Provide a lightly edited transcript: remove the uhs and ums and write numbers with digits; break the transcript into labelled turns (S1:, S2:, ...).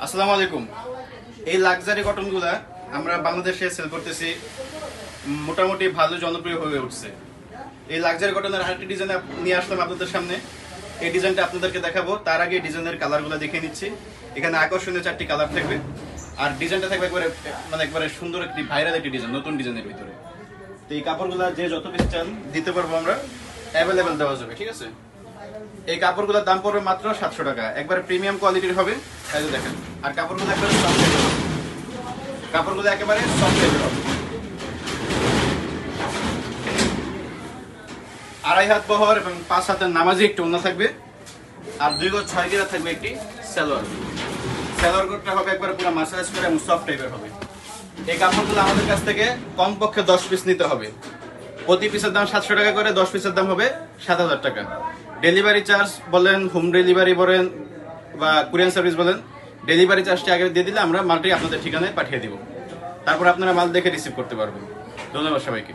S1: আসসালামু আলাইকুম। এই লাক্সারি কটনগুলা আমরা বাংলাদেশে সেল করতেছি, মোটামুটি ভালো জনপ্রিয় হয়ে উঠছে। এই লাক্সারি কটনের আরেকটি ডিজাইন নিয়ে আসলাম আপনাদের সামনে। এই ডিজাইনটা আপনাদেরকে দেখাবো, তার আগে ডিজাইনের কালারগুলো দেখে নিচ্ছি। এখানে আকর্ষণীয় 4টি কালার থাকবে, আর ডিজাইনটা থাকবে একবারে সুন্দর একটি ভাইরাল একটি ডিজাইন, নতুন ডিজাইনের ভিতরে। তো এই কাপড়গুলো যে যত পিস চান দিতে পারবো আমরা, অ্যাভেলেবেল দেওয়া যাবে, ঠিক আছে। এই কাপড়গুলোর দাম পড়বে মাত্র 700 টাকা, একবারে প্রিমিয়াম কোয়ালিটির হবে। তাই তো দেখেন, আর কাপড়গুলো একবারে সফট টাইপের হবে, কাপড়গুলো একেবারে সফট টাইপের হবে। 2.5 হাত বহর এবং 5 হাতের নামাজি একটু ওড়না থাকবে, আর 2 গজ 6 গিরা থাকবে একটি সালোয়ার। সালোয়ার কোটটা হবে একবারে পুরো মাসাজ করে এবং সফট টাইপের হবে। এই কাপড়গুলো আমাদের কাছ থেকে কমপক্ষে 10 পিস নিতে হবে। প্রতি পিসের দাম 700 টাকা করে, 10 পিসের দাম হবে 7000 টাকা। ডেলিভারি চার্জ বলেন, হোম ডেলিভারি বলেন বা কুরিয়ার সার্ভিস বলেন, ডেলিভারি চার্জটি আগে দিয়ে দিলে আমরা মালটি আপনাদের ঠিকানায় পাঠিয়ে দিব। তারপর আপনারা মাল দেখে রিসিভ করতে পারবেন। ধন্যবাদ সবাইকে।